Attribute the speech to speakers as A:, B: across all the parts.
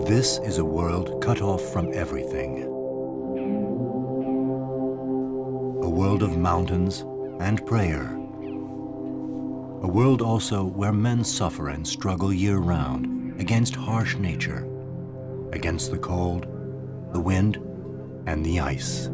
A: This is a world cut off from everything. A world of mountains and prayer. A world also where men suffer and struggle year-round against harsh nature, against the cold, the wind, and the ice.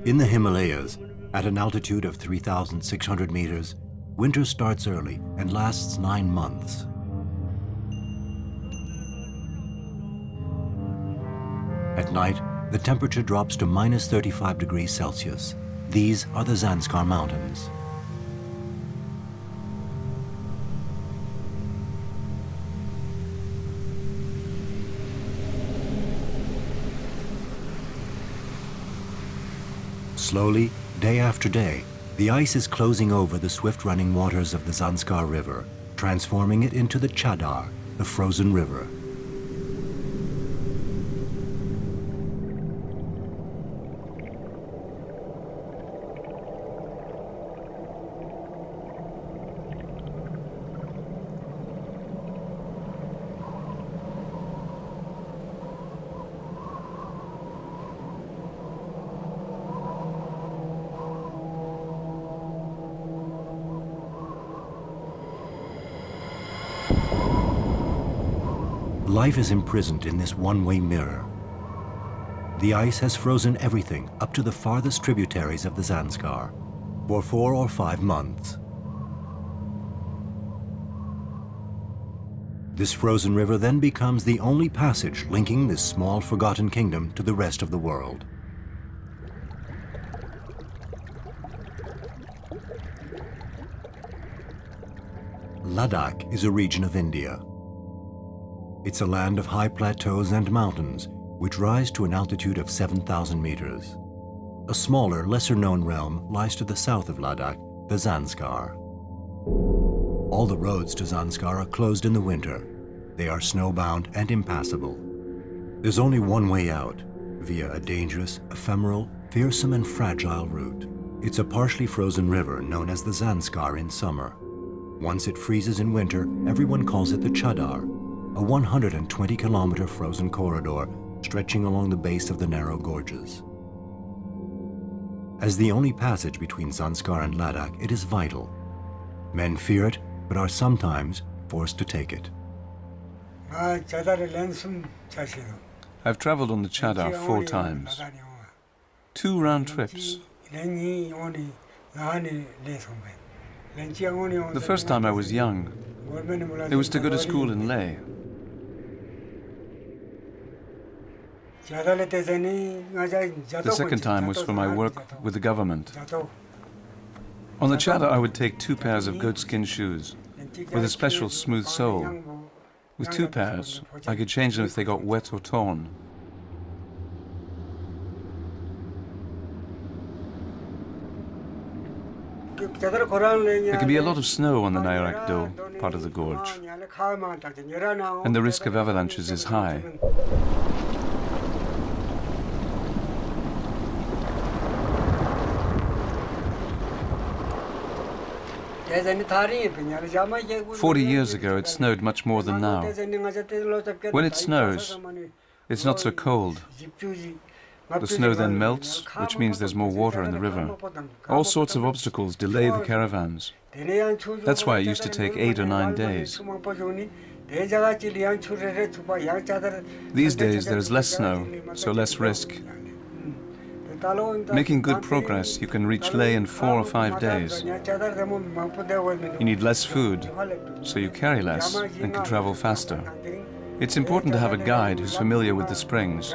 A: In the Himalayas, at an altitude of 3,600 meters, winter starts early and lasts 9 months. At night, the temperature drops to minus 35 degrees Celsius. These are the Zanskar Mountains. Slowly, day after day, the ice is closing over the swift-running waters of the Zanskar River, transforming it into the Chadar, the frozen river. Life is imprisoned in this one-way mirror. The ice has frozen everything up to the farthest tributaries of the Zanskar for 4 or 5 months. This frozen river then becomes the only passage linking this small, forgotten kingdom to the rest of the world. Ladakh is a region of India. It's a land of high plateaus and mountains, which rise to an altitude of 7,000 meters. A smaller, lesser-known realm lies to the south of Ladakh, the Zanskar. All the roads to Zanskar are closed in the winter. They are snowbound and impassable. There's only one way out, via a dangerous, ephemeral, fearsome and fragile route. It's a partially frozen river known as the Zanskar in summer. Once it freezes in winter, everyone calls it the Chadar, a 120-kilometer frozen corridor stretching along the base of the narrow gorges. As the only passage between Zanskar and Ladakh, it is vital. Men fear it, but are sometimes forced to take it.
B: I've traveled on the Chadar 4 times. 2 round trips. The first time I was young. It was to go to school in Leh. The second time was for my work with the government. On the Chadar, I would take 2 pairs of goatskin shoes with a special smooth sole. With 2 pairs, I could change them if they got wet or torn. There can be a lot of snow on the Nairak Do, part of the gorge, and the risk of avalanches is high. "40 years ago, it snowed much more than now. When it snows, it's not so cold. The snow then melts, which means there's more water in the river. All sorts of obstacles delay the caravans. That's why it used to take 8 or 9 days. These days there's less snow, so less risk. Making good progress, you can reach Leh in 4 or 5 days. You need less food, so you carry less and can travel faster. It's important to have a guide who's familiar with the springs.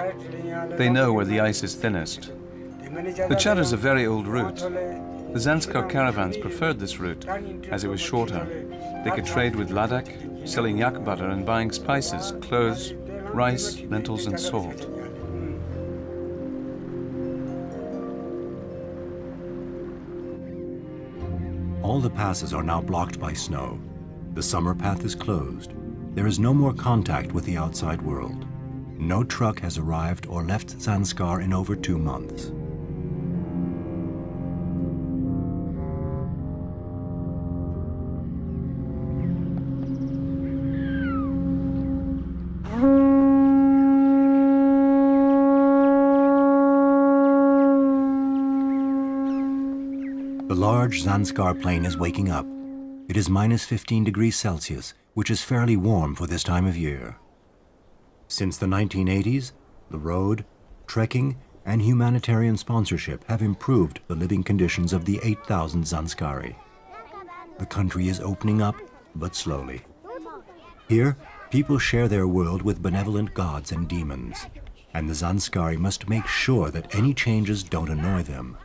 B: They know where the ice is thinnest. The Chadar is a very old route. The Zanskar caravans preferred this route, as it was shorter. They could trade with Ladakh, selling yak butter and buying spices, clothes, rice, lentils and salt.
A: All the passes are now blocked by snow. The summer path is closed. There is no more contact with the outside world. No truck has arrived or left Zanskar in over 2 months. The large Zanskar plain is waking up. It is minus 15 degrees Celsius, which is fairly warm for this time of year. Since the 1980s, the road, trekking, and humanitarian sponsorship have improved the living conditions of the 8,000 Zanskari. The country is opening up, but slowly. Here, people share their world with benevolent gods and demons, and the Zanskari must make sure that any changes don't annoy them.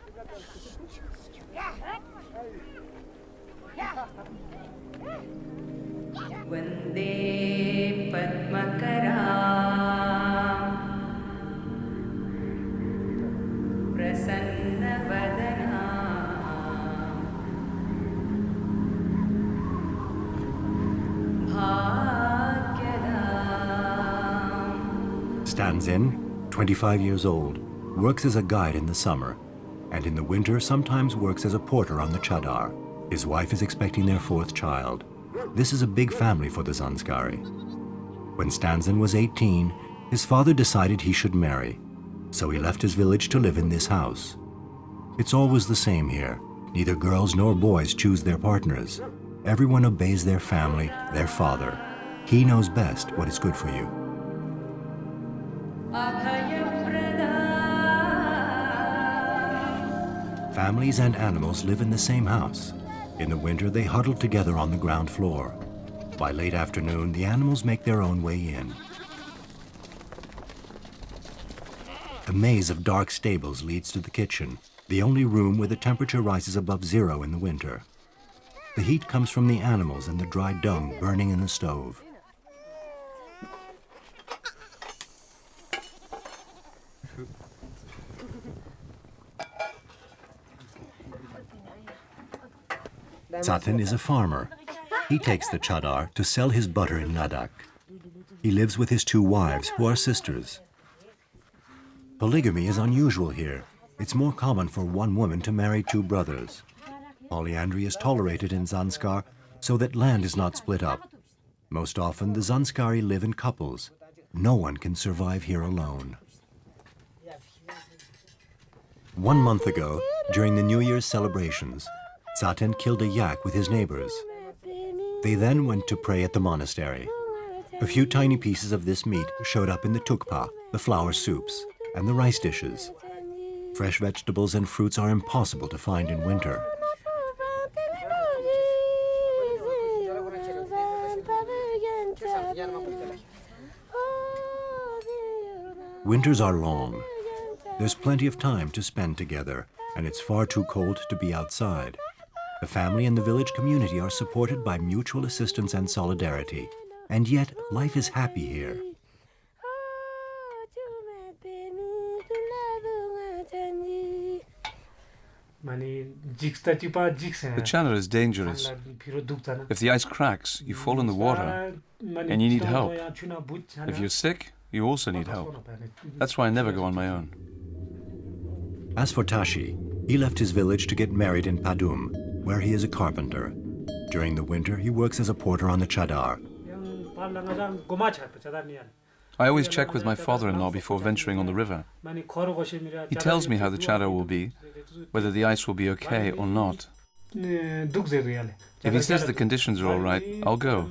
A: Stands in, 25 years old, works as a guide in the summer, and in the winter sometimes works as a porter on the Chadar. His wife is expecting their 4th child. This is a big family for the Zanskari. When Stanzen was 18, his father decided he should marry, so he left his village to live in this house. It's always the same here. Neither girls nor boys choose their partners. Everyone obeys their family, their father. He knows best what is good for you. Families and animals live in the same house. In the winter, they huddle together on the ground floor. By late afternoon, the animals make their own way in. A maze of dark stables leads to the kitchen, the only room where the temperature rises above 0 in the winter. The heat comes from the animals and the dry dung burning in the stove. Zatin is a farmer. He takes the Chadar to sell his butter in Ladakh. He lives with his 2 wives, who are sisters. Polygamy is unusual here. It's more common for one woman to marry 2 brothers. Polyandry is tolerated in Zanskar so that land is not split up. Most often, the Zanskari live in couples. No one can survive here alone. 1 month ago, during the New Year's celebrations, Zatin killed a yak with his neighbors. They then went to pray at the monastery. A few tiny pieces of this meat showed up in the tukpa, the flour soups, and the rice dishes. Fresh vegetables and fruits are impossible to find in winter. Winters are long. There's plenty of time to spend together, and it's far too cold to be outside. The family and the village community are supported by mutual assistance and solidarity. And yet, life is happy here.
B: The Chadar is dangerous. If the ice cracks, you fall in the water, and you need help. If you're sick, you also need help. That's why I never go on my own.
A: As for Tashi, he left his village to get married in Padum, where he is a carpenter. During the winter, he works as a porter on the Chadar.
B: I always check with my father-in-law before venturing on the river. He tells me how the Chadar will be, whether the ice will be okay or not. If he says the conditions are all right, I'll go.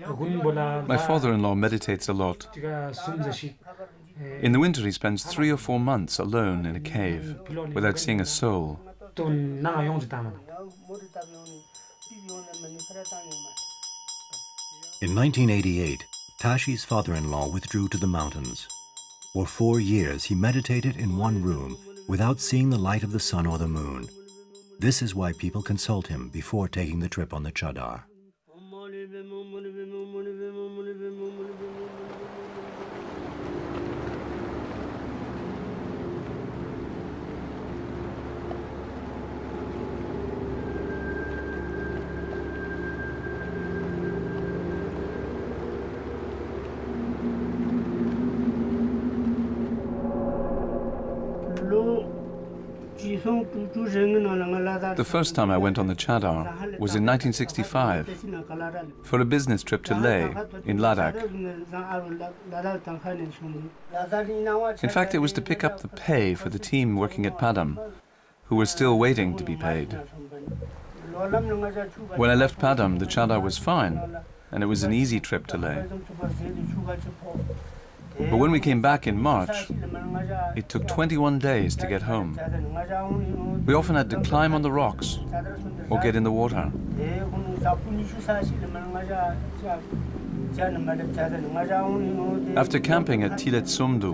B: My father-in-law meditates a lot. In the winter he spends 3 or 4 months alone in a cave, without seeing a soul.
A: In 1988, Tashi's father-in-law withdrew to the mountains. For 4 years, he meditated in one room without seeing the light of the sun or the moon. This is why people consult him before taking the trip on the Chadar.
B: The first time I went on the Chadar was in 1965 for a business trip to Leh in Ladakh. In fact, it was to pick up the pay for the team working at Padam, who were still waiting to be paid. When I left Padam, the Chadar was fine, and it was an easy trip to Leh. But when we came back in March, it took 21 days to get home. We often had to climb on the rocks or get in the water. After camping at Tilet Sumdu,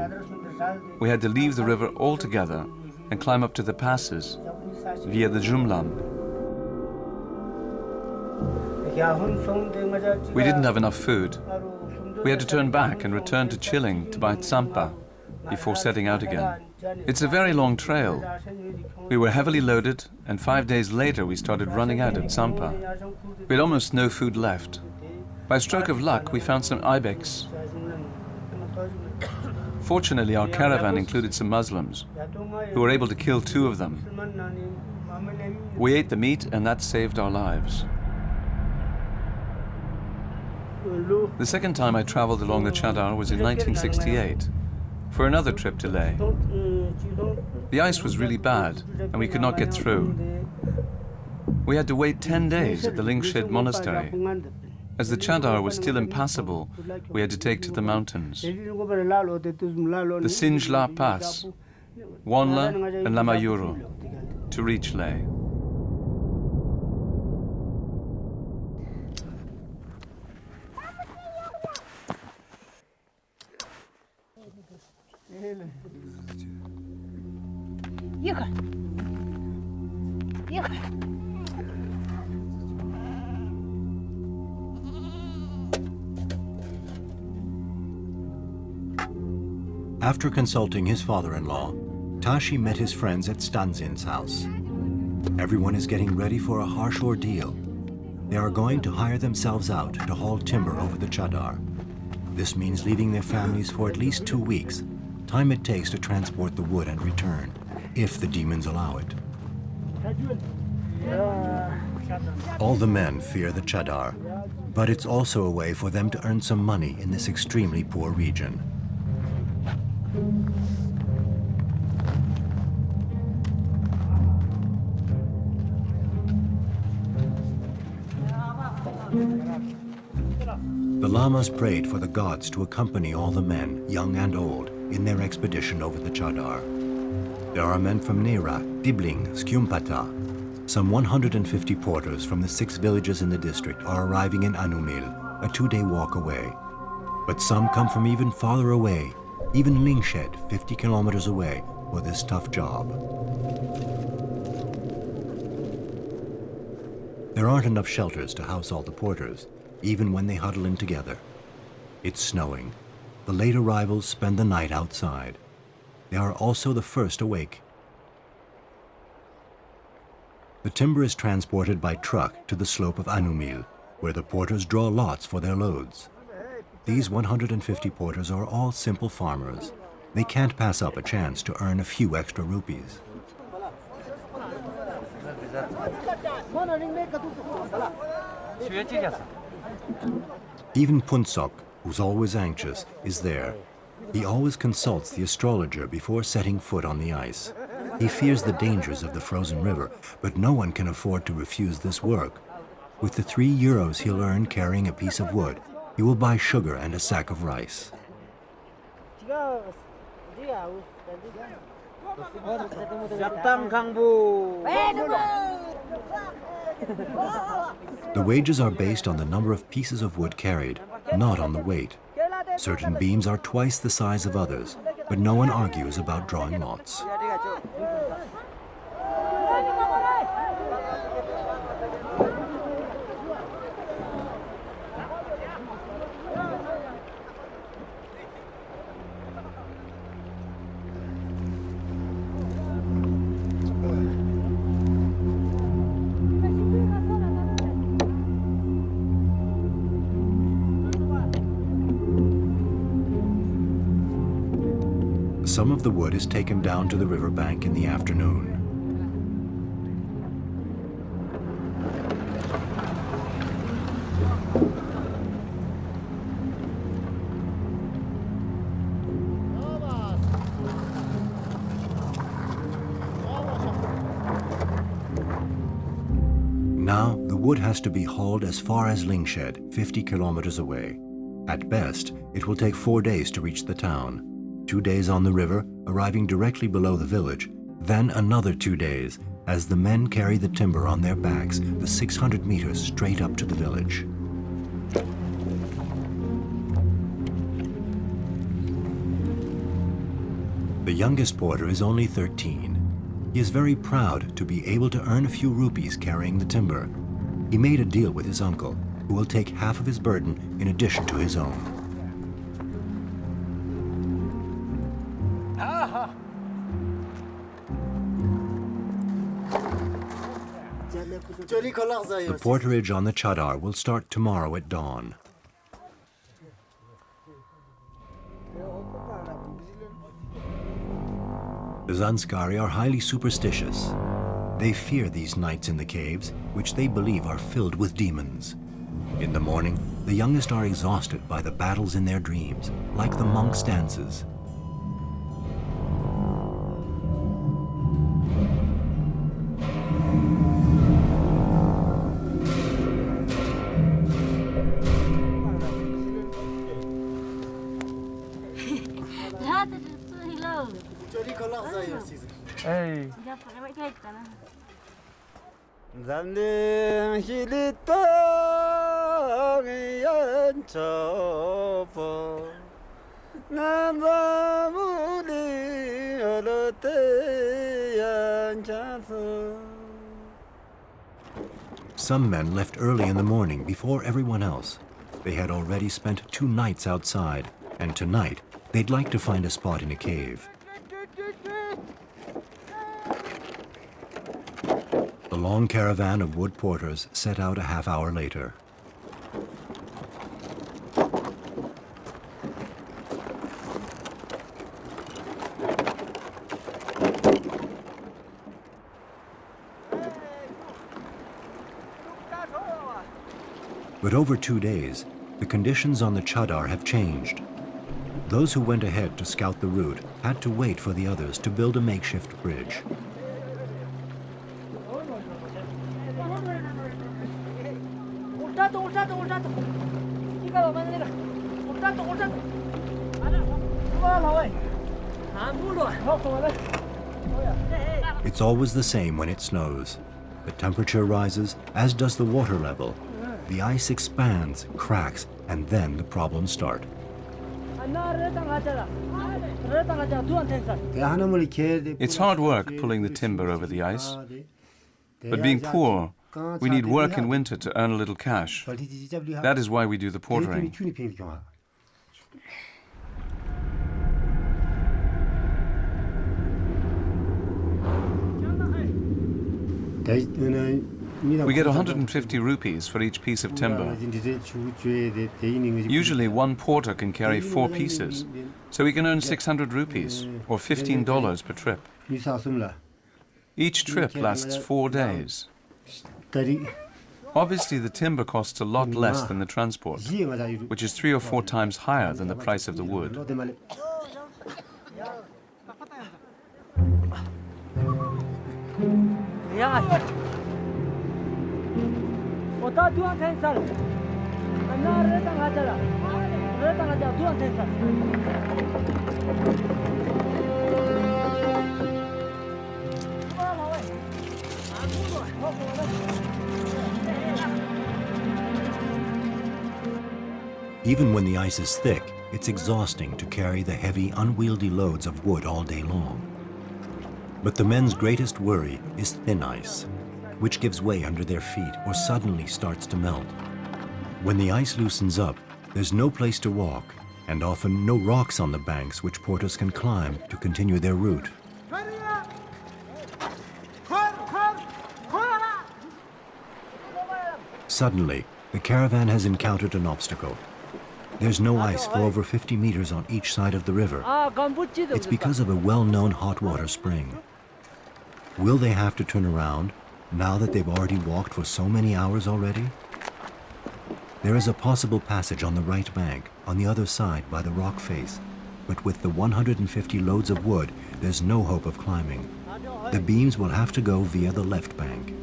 B: we had to leave the river altogether and climb up to the passes via the Jumlan. We didn't have enough food. We had to turn back and return to Chiling to buy tsampa before setting out again. It's a very long trail. We were heavily loaded, and 5 days later we started running out of tsampa. We had almost no food left. By a stroke of luck, we found some ibex. Fortunately, our caravan included some Muslims, who were able to kill 2 of them. We ate the meat, and that saved our lives. The second time I traveled along the Chadar was in 1968, for another trip to Leh. The ice was really bad, and we could not get through. We had to wait 10 days at the Lingshed monastery. As the Chadar was still impassable, we had to take to the mountains. The Sinjla Pass, Wanla and Lamayuru, to reach Leh.
A: After consulting his father-in-law, Tashi met his friends at Stanzin's house. Everyone is getting ready for a harsh ordeal. They are going to hire themselves out to haul timber over the Chadar. This means leaving their families for at least 2 weeks, time it takes to transport the wood and return, if the demons allow it. All the men fear the Chadar, but it's also a way for them to earn some money in this extremely poor region. The lamas prayed for the gods to accompany all the men, young and old, in their expedition over the Chadar. There are men from Nera, Dibling, Skyumpata. Some 150 porters from the 6 villages in the district are arriving in Anumil, a 2-day walk away. But some come from even farther away, even Lingshed, 50 kilometers away, for this tough job. There aren't enough shelters to house all the porters, even when they huddle in together. It's snowing. The late arrivals spend the night outside. They are also the first awake. The timber is transported by truck to the slope of Anumil, where the porters draw lots for their loads. These 150 porters are all simple farmers. They can't pass up a chance to earn a few extra rupees. Even Punsok, who's always anxious, is there. He always consults the astrologer before setting foot on the ice. He fears the dangers of the frozen river, but no one can afford to refuse this work. With the €3 he'll earn carrying a piece of wood, he will buy sugar and a sack of rice. The wages are based on the number of pieces of wood carried, not on the weight. Certain beams are twice the size of others, but no one argues about drawing lots. Some of the wood is taken down to the riverbank in the afternoon. Now, the wood has to be hauled as far as Lingshed, 50 kilometers away. At best, it will take 4 days to reach the town. 2 days on the river, arriving directly below the village, then another 2 days, as the men carry the timber on their backs the 600 meters straight up to the village. The youngest porter is only 13. He is very proud to be able to earn a few rupees carrying the timber. He made a deal with his uncle, who will take half of his burden in addition to his own. The porterage on the Chadar will start tomorrow at dawn. The Zanskari are highly superstitious. They fear these nights in the caves, which they believe are filled with demons. In the morning, the youngest are exhausted by the battles in their dreams, like the monks' dances.
B: Hey.
A: Some men left early in the morning before everyone else. They had already spent 2 nights outside, and tonight they'd like to find a spot in a cave. The long caravan of wood porters set out a half-hour later. But over 2 days, the conditions on the Chadar have changed. Those who went ahead to scout the route had to wait for the others to build a makeshift bridge. It's always the same when it snows. The temperature rises, as does the water level. The ice expands, cracks, and then the problems start.
B: It's hard work pulling the timber over the ice. But being poor, we need work in winter to earn a little cash. That is why we do the portering. We get 150 rupees for each piece of timber. Usually one porter can carry 4 pieces, so we can earn 600 rupees, or $15 per trip. Each trip lasts 4 days. Obviously the timber costs a lot less than the transport, which is 3 or 4 times higher than the price of the wood.
A: Even when the ice is thick, it's exhausting to carry the heavy, unwieldy loads of wood all day long. But the men's greatest worry is thin ice, which gives way under their feet or suddenly starts to melt. When the ice loosens up, there's no place to walk, and often no rocks on the banks which porters can climb to continue their route. Suddenly, the caravan has encountered an obstacle. There's no ice for over 50 meters on each side of the river. It's because of a well-known hot water spring. Will they have to turn around now that they've already walked for so many hours already? There is a possible passage on the right bank, on the other side by the rock face, but with the 150 loads of wood, there's no hope of climbing. The beams will have to go via the left bank.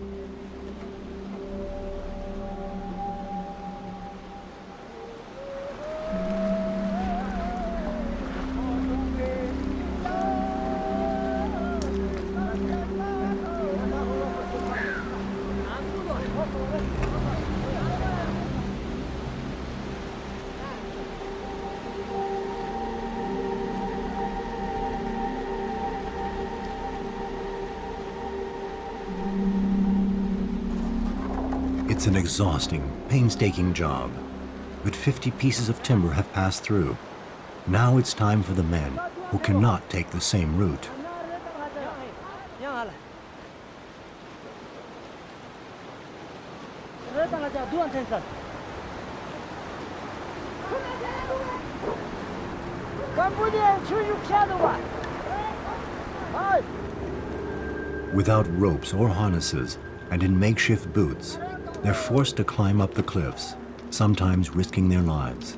A: It's an exhausting, painstaking job, but 50 pieces of timber have passed through. Now it's time for the men who cannot take the same route. Without ropes or harnesses and in makeshift boots, they're forced to climb up the cliffs, sometimes risking their lives.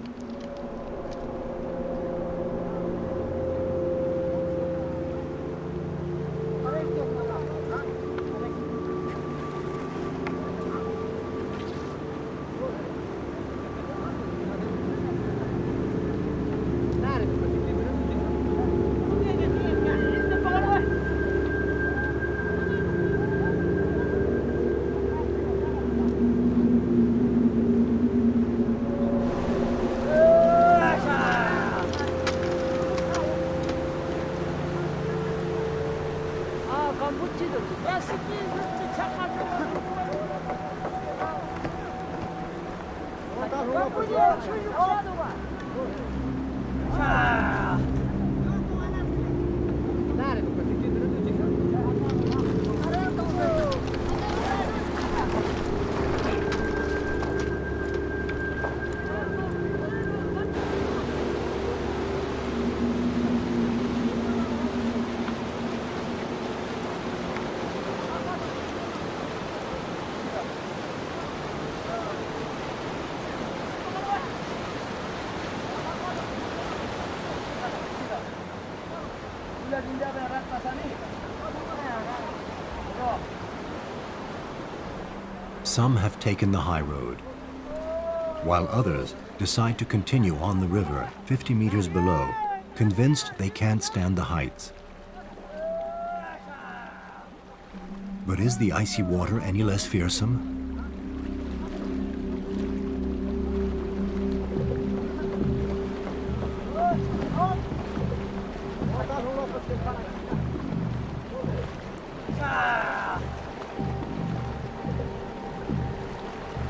A: Some have taken the high road, while others decide to continue on the river 50 meters below, convinced they can't stand the heights. But is the icy water any less fearsome?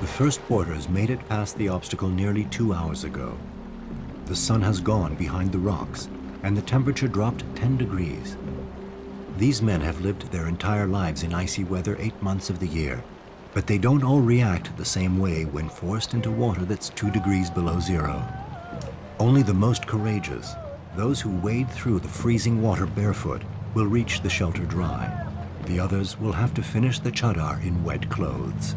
A: The first porters made it past the obstacle nearly 2 hours ago. The sun has gone behind the rocks, and the temperature dropped 10 degrees. These men have lived their entire lives in icy weather 8 months of the year, but they don't all react the same way when forced into water that's 2 degrees below zero. Only the most courageous, those who wade through the freezing water barefoot, will reach the shelter dry. The others will have to finish the Chadar in wet clothes.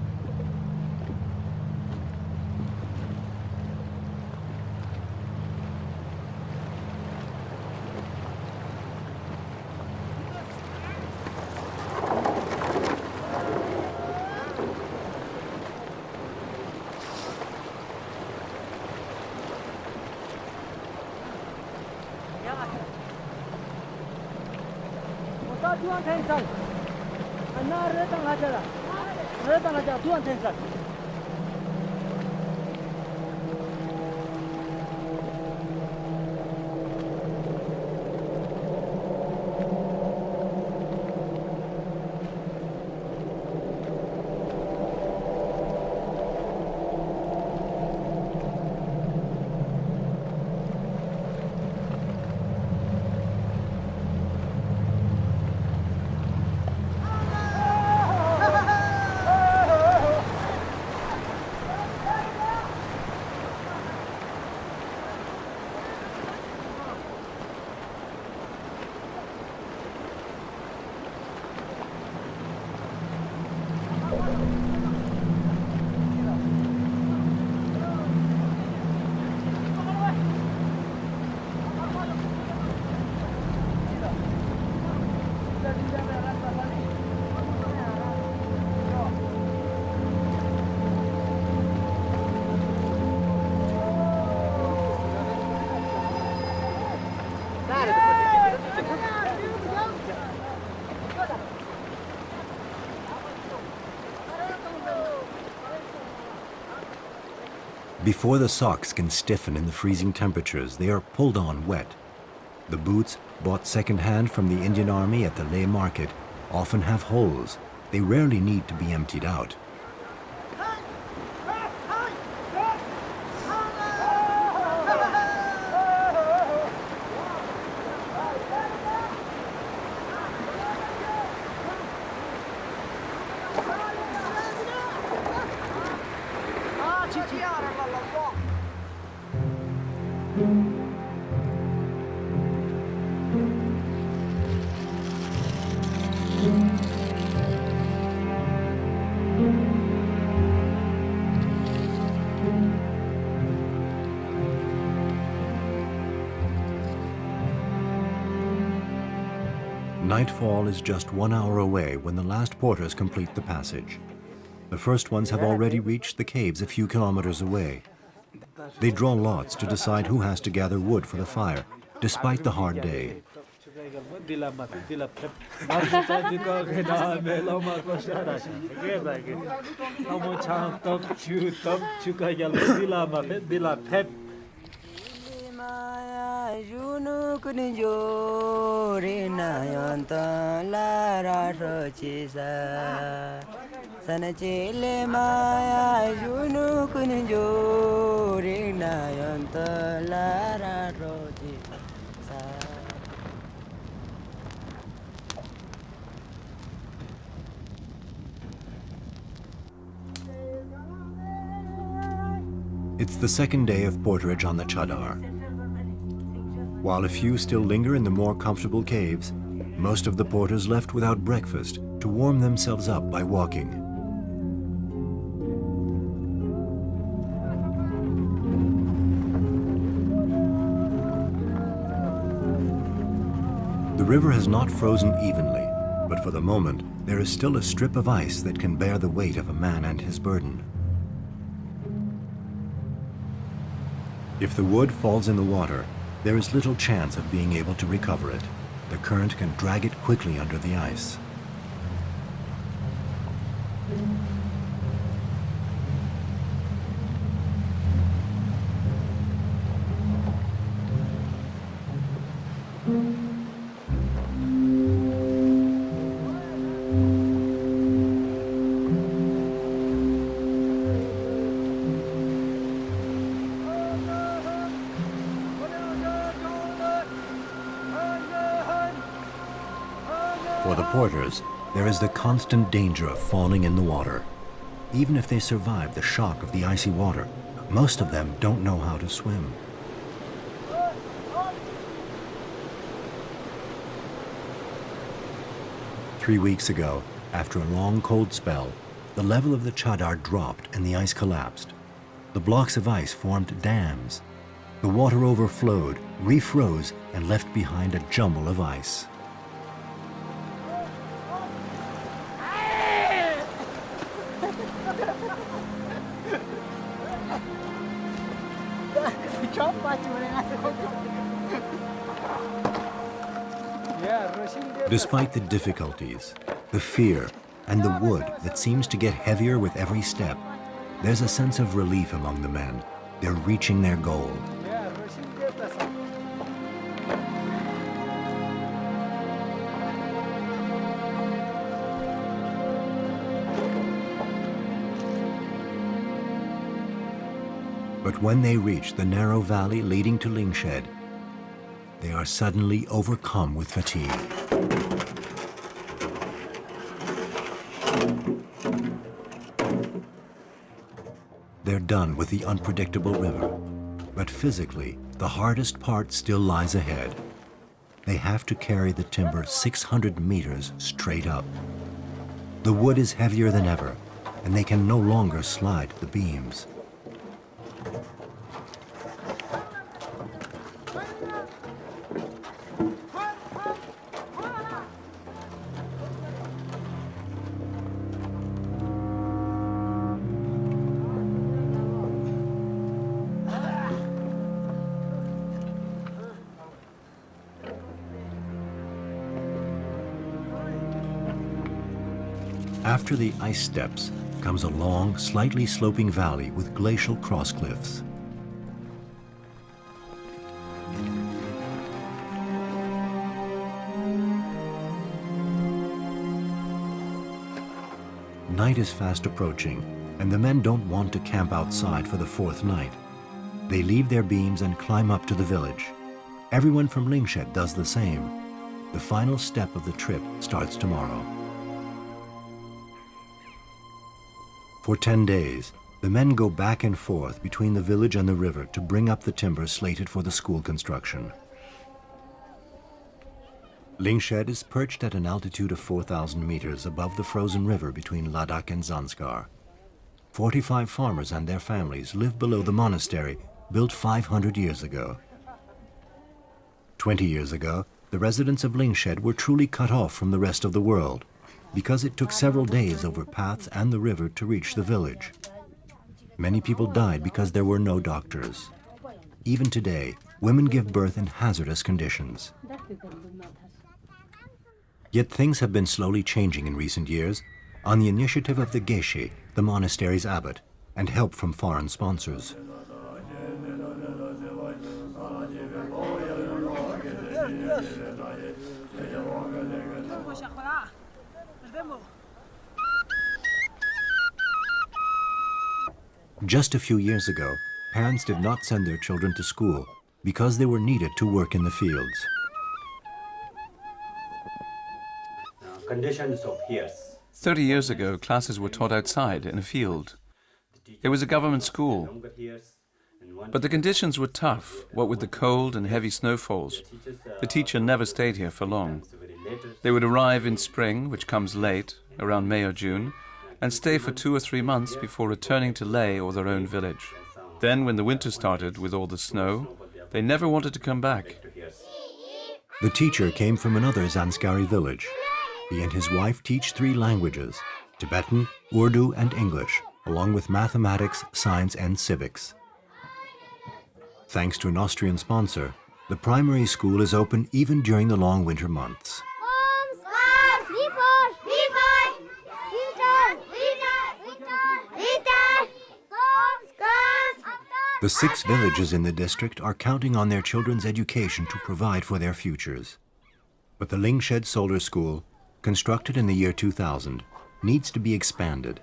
A: Before the socks can stiffen in the freezing temperatures, they are pulled on wet. The boots, bought second-hand from the Indian Army at the Leh market, often have holes. They rarely need to be emptied out. Nightfall is just 1 hour away when the last porters complete the passage. The first ones have already reached the caves a few kilometers away. They draw lots to decide who has to gather wood for the fire, despite the hard day. It's the second day of porterage on the Chadar. While a few still linger in the more comfortable caves, most of the porters left without breakfast to warm themselves up by walking. The river has not frozen evenly, but for the moment, there is still a strip of ice that can bear the weight of a man and his burden. If the wood falls in the water, there is little chance of being able to recover it. The current can drag it quickly under the ice. For the porters, there is the constant danger of falling in the water. Even if they survive the shock of the icy water, most of them don't know how to swim. Three weeks ago, after a long cold spell, the level of the Chadar dropped and the ice collapsed. The blocks of ice formed dams. The water overflowed, refroze, and left behind a jumble of ice. Despite the difficulties, the fear, and the wood that seems to get heavier with every step, there's a sense of relief among the men. They're reaching their goal. But when they reach the narrow valley leading to Lingshed, they are suddenly overcome with fatigue. They're done with the unpredictable river, but physically, the hardest part still lies ahead. They have to carry the timber 600 meters straight up. The wood is heavier than ever, and they can no longer slide the beams. After the ice steps comes a long, slightly sloping valley with glacial cross cliffs. Night is fast approaching, and the men don't want to camp outside for the fourth night. They leave their beams and climb up to the village. Everyone from Lingshed does the same. The final step of the trip starts tomorrow. For 10 days, the men go back and forth between the village and the river to bring up the timber slated for the school construction. Lingshed is perched at an altitude of 4,000 meters above the frozen river between Ladakh and Zanskar. 45 farmers and their families live below the monastery built 500 years ago. 20 years ago, the residents of Lingshed were truly cut off from the rest of the world, because it took several days over paths and the river to reach the village. Many people died because there were no doctors. Even today, women give birth in hazardous conditions. Yet things have been slowly changing in recent years on the initiative of the Geshe, the monastery's abbot, and help from foreign sponsors. Just a few years ago, parents did not send their children to school because they were needed to work in the fields.
C: Conditions of years.
B: 30 years ago, classes were taught outside in a field. It was a government school. But the conditions were tough, what with the cold and heavy snowfalls. The teacher never stayed here for long. They would arrive in spring, which comes late, around May or June, and stay for 2 or 3 months before returning to Leh or their own village. Then, when the winter started with all the snow, they never wanted to come back.
A: The teacher came from another Zanskari village. He and his wife teach 3 languages: Tibetan, Urdu, and English, along with mathematics, science, and civics. Thanks to an Austrian sponsor, the primary school is open even during the long winter months. The 6 villages in the district are counting on their children's education to provide for their futures. But the Lingshed Solar School, constructed in the year 2000, needs to be expanded.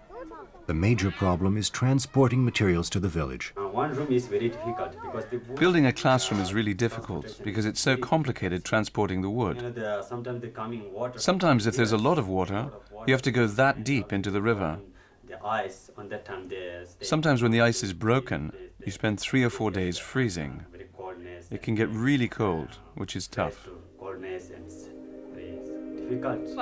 A: The major problem is transporting materials to the village.
C: One room is very difficult because
B: Building a classroom is really difficult because it's so complicated transporting the wood.
C: sometimes the coming water.
B: Sometimes if there's a lot of water, you have to go that deep into the river.
C: The ice on that time they
B: Sometimes when the ice is broken, you spend 3 or 4 days freezing.
C: very coldness.
B: It can get really cold, which is tough.
C: Coldness and very difficult.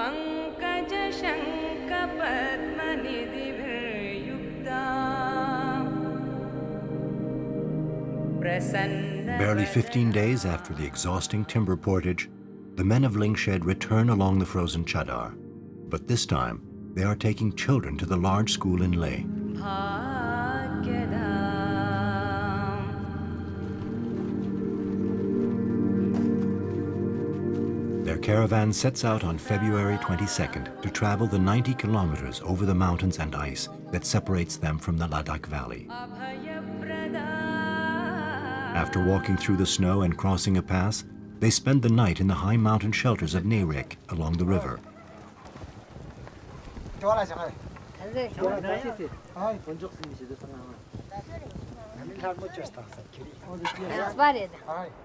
A: Barely 15 days after the exhausting timber portage, the men of Lingshed return along the frozen Chadar. But this time, they are taking children to the large school in Leh. Their caravan sets out on February 22nd to travel the 90 kilometers over the mountains and ice that separates them from the Ladakh Valley. After walking through the snow and crossing a pass, they spend the night in the high mountain shelters of Nerek along the river.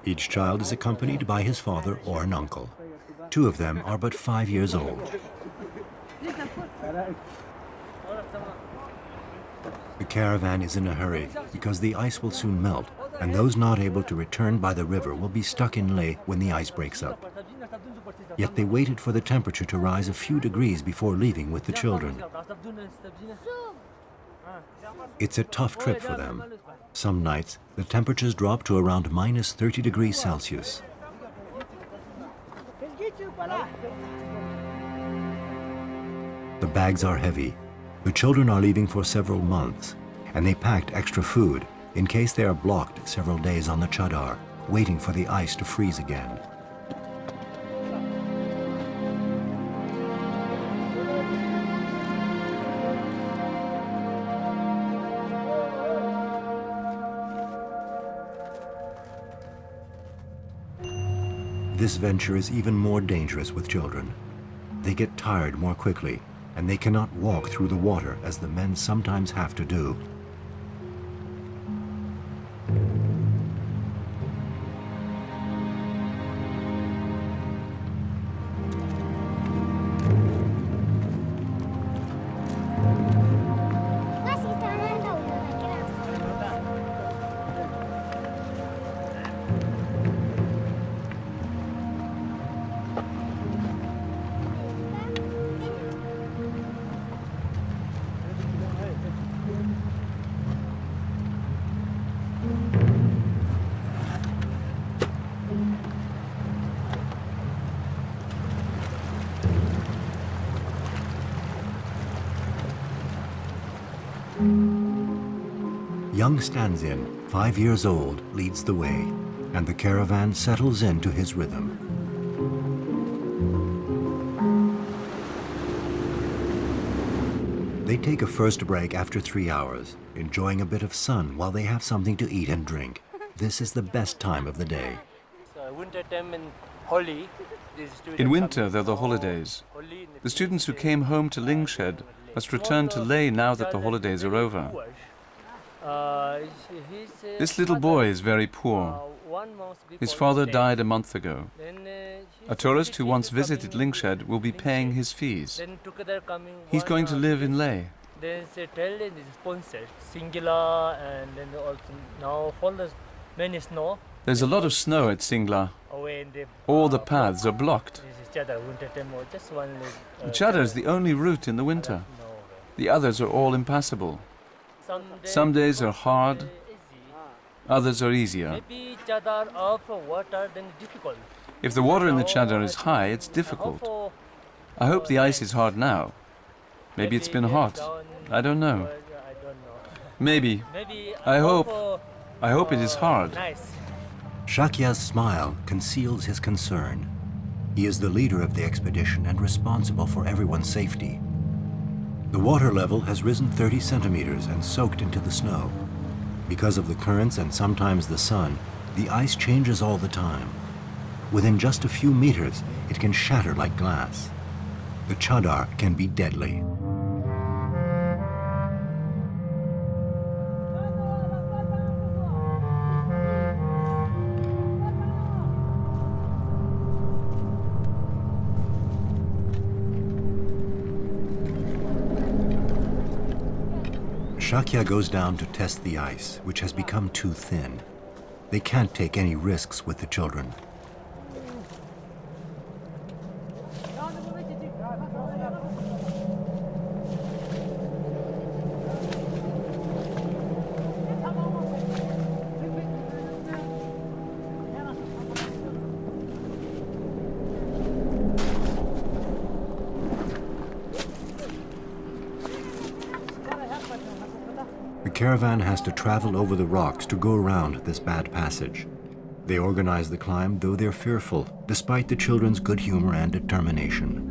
A: Each child is accompanied by his father or an uncle. Two of them are but 5 years old. The caravan is in a hurry because the ice will soon melt, and those not able to return by the river will be stuck in Leh when the ice breaks up. Yet they waited for the temperature to rise a few degrees before leaving with the children. It's a tough trip for them. Some nights, the temperatures drop to around minus 30 degrees Celsius. The bags are heavy. The children are leaving for several months, and they packed extra food in case they are blocked several days on the Chadar, waiting for the ice to freeze again. This venture is even more dangerous with children. They get tired more quickly, and they cannot walk through the water as the men sometimes have to do. Young Stanzin, 5 years old, leads the way, and the caravan settles into his rhythm. They take a first break after 3 hours, enjoying a bit of sun while they have something to eat and drink. This is the best time of the day.
D: Winter time in Holi.
B: In winter, they're the holidays. The students who came home to Lingshed must return to Leh now that the holidays are over. This little boy is very poor. His father died a month ago. A tourist who once visited Lingshed will be paying his fees. He's going to live in Leh.
D: There's a trail is sponsored, Singla, and then also now there's many snow.
B: There's a lot of snow at Singla. All the paths are blocked.
D: This is Chadar, winter time, or just one.
B: Chadar is the only route in the winter. The others are all impassable. Some days are hard, others are easier.
D: Maybe Chadar off water, then difficult.
B: If the water in the Chadar is high, it's difficult. I hope the ice is hard now. Maybe it's been hot. I don't know. Maybe. I hope it is hard.
D: Nice.
A: Shakya's smile conceals his concern. He is the leader of the expedition and responsible for everyone's safety. The water level has risen 30 centimeters and soaked into the snow. Because of the currents and sometimes the sun, the ice changes all the time. Within just a few meters, it can shatter like glass. The Chadar can be deadly. Shakya goes down to test the ice, which has become too thin. They can't take any risks with the children. The caravan has to travel over the rocks to go around this bad passage. They organize the climb, though they're fearful, despite the children's good humor and determination.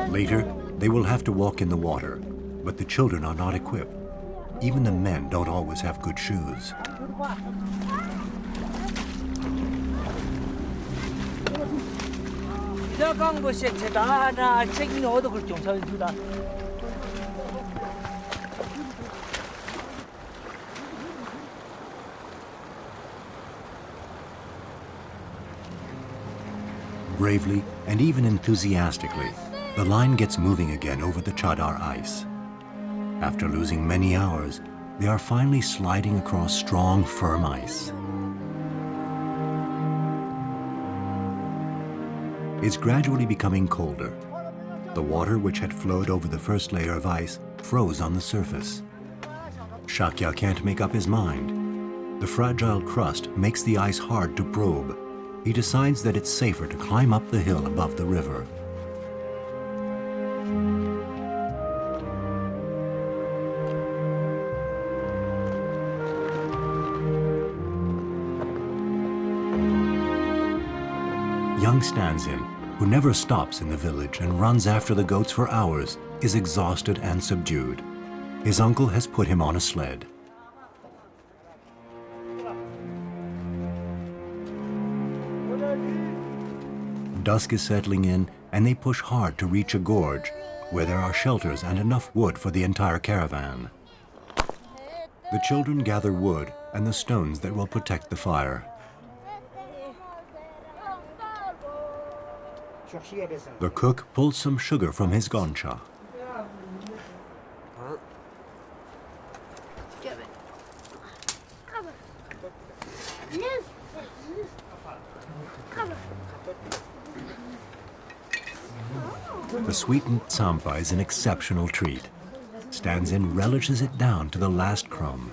A: Later, they will have to walk in the water, but the children are not equipped. Even the men don't always have good shoes. Bravely and even enthusiastically, the line gets moving again over the Chadar ice. After losing many hours, they are finally sliding across strong, firm ice. It's gradually becoming colder. The water, which had flowed over the first layer of ice, froze on the surface. Shakya can't make up his mind. The fragile crust makes the ice hard to probe. He decides that it's safer to climb up the hill above the river. Young Stanzin, who never stops in the village and runs after the goats for hours, is exhausted and subdued. His uncle has put him on a sled. Dusk is settling in, and they push hard to reach a gorge, where there are shelters and enough wood for the entire caravan. The children gather wood and the stones that will protect the fire. The cook pulls some sugar from his goncha. The sweetened tsampa is an exceptional treat. Stanzin relishes it down to the last crumb.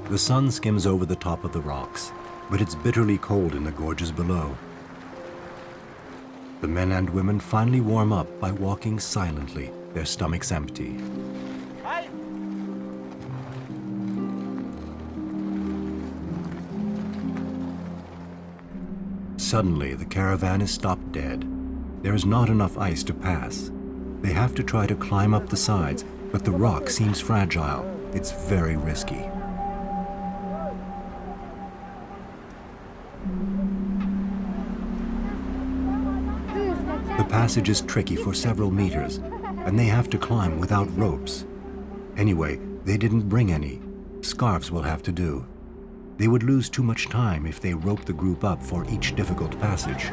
A: The sun skims over the top of the rocks, but it's bitterly cold in the gorges below. The men and women finally warm up by walking silently, their stomachs empty. Suddenly, the caravan is stopped dead. There is not enough ice to pass. They have to try to climb up the sides, but the rock seems fragile. It's very risky. The passage is tricky for several meters, and they have to climb without ropes. Anyway, they didn't bring any. Scarves will have to do. They would lose too much time if they roped the group up for each difficult passage.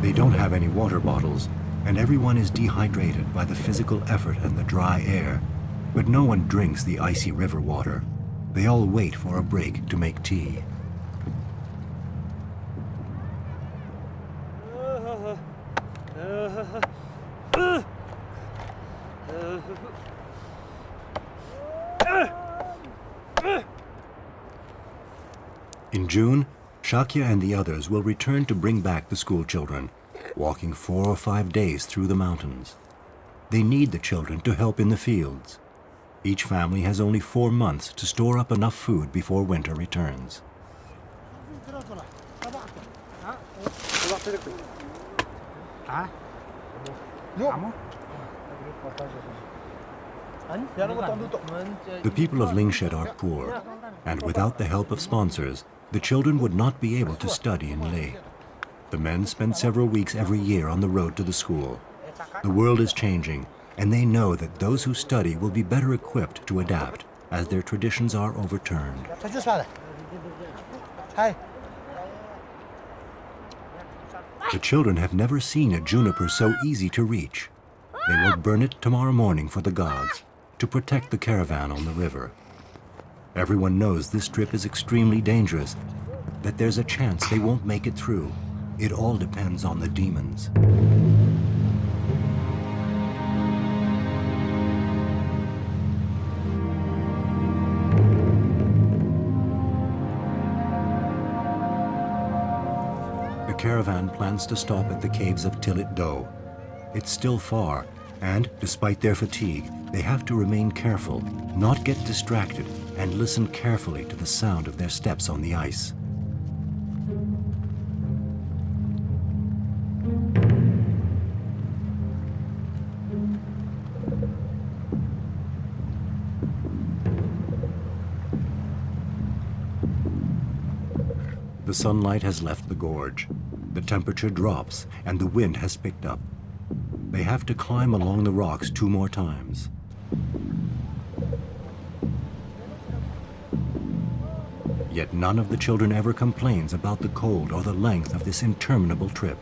A: They don't have any water bottles, and everyone is dehydrated by the physical effort and the dry air. But no one drinks the icy river water. They all wait for a break to make tea. In June, Shakya and the others will return to bring back the school children, walking 4 or 5 days through the mountains. They need the children to help in the fields. Each family has only 4 months to store up enough food before winter returns. The people of Lingshed are poor, and without the help of sponsors, the children would not be able to study in Leh. The men spend several weeks every year on the road to the school. The world is changing, and they know that those who study will be better equipped to adapt, as their traditions are overturned. The children have never seen a juniper so easy to reach. They will burn it tomorrow morning for the gods, to protect the caravan on the river. Everyone knows this trip is extremely dangerous, that there's a chance they won't make it through. It all depends on the demons. The caravan plans to stop at the caves of Tilit Do. It's still far, and despite their fatigue, they have to remain careful, not get distracted, and listen carefully to the sound of their steps on the ice. The sunlight has left the gorge. The temperature drops and the wind has picked up. They have to climb along the rocks 2 more times. Yet none of the children ever complains about the cold or the length of this interminable trip.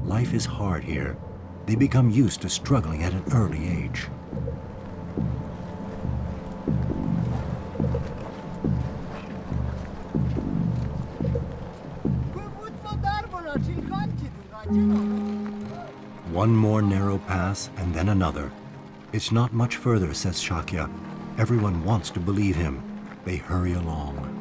A: Life is hard here. They become used to struggling at an early age. One more narrow pass and then another. It's not much further, says Shakya. Everyone wants to believe him. They hurry along.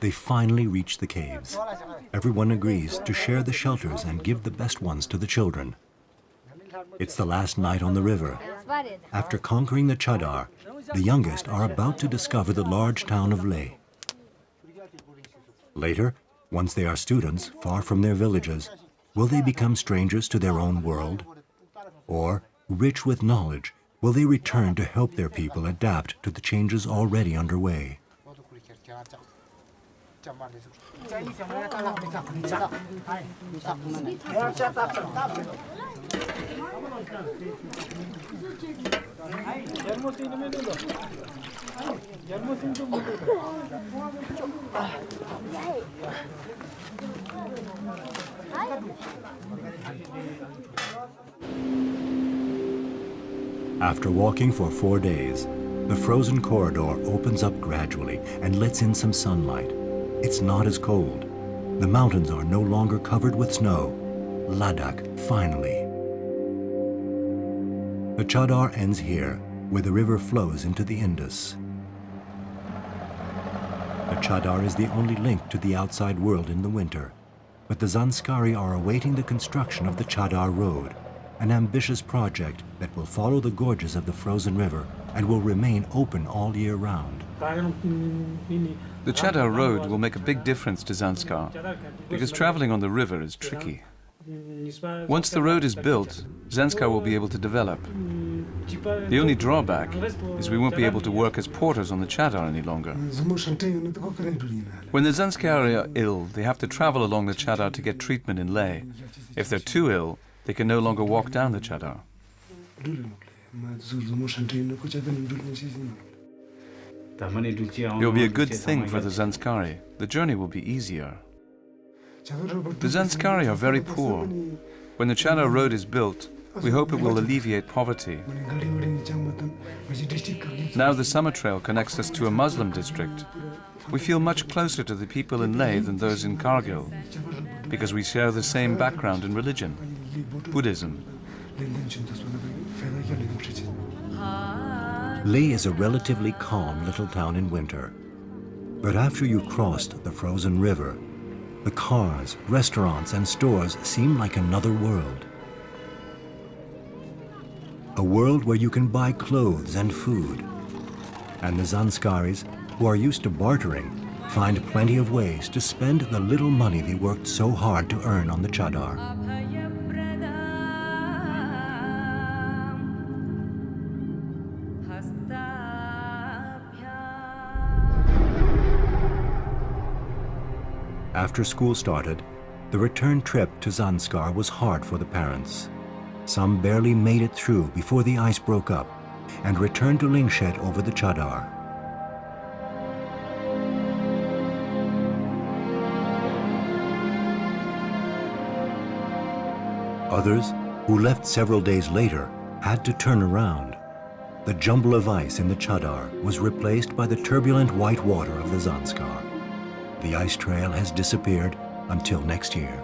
A: They finally reach the caves. Everyone agrees to share the shelters and give the best ones to the children. It's the last night on the river. After conquering the Chadar, the youngest are about to discover the large town of Leh. Later, once they are students, far from their villages, will they become strangers to their own world? Or, rich with knowledge, will they return to help their people adapt to the changes already underway? After walking for 4 days, the frozen corridor opens up gradually and lets in some sunlight. It's not as cold. The mountains are no longer covered with snow. Ladakh, finally. The Chadar ends here, where the river flows into the Indus. The Chadar is the only link to the outside world in the winter, but the Zanskari are awaiting the construction of the Chadar Road, an ambitious project that will follow the gorges of the frozen river and will remain open all year round.
B: The Chadar Road will make a big difference to Zanskar, because traveling on the river is tricky. Once the road is built, Zanskar will be able to develop. The only drawback is we won't be able to work as porters on the Chadar any longer. When the Zanskari are ill, they have to travel along the Chadar to get treatment in Leh. If they're too ill, they can no longer walk down the Chadar. It will be a good thing for the Zanskari. The journey will be easier. The Zanskari are very poor. When the Chadar road is built, We hope it will alleviate poverty. Now the summer trail connects us to a Muslim district. We feel much closer to the people in Leh than those in Kargil, because we share the same background in religion, Buddhism.
A: Leh is a relatively calm little town in winter. But after you've crossed the frozen river, the cars, restaurants, and stores seem like another world. A world where you can buy clothes and food. And the Zanskaris, who are used to bartering, find plenty of ways to spend the little money they worked so hard to earn on the Chadar. After school started, the return trip to Zanskar was hard for the parents. Some barely made it through before the ice broke up and returned to Lingshed over the Chadar. Others, who left several days later, had to turn around. The jumble of ice in the Chadar was replaced by the turbulent white water of the Zanskar. The ice trail has disappeared until next year.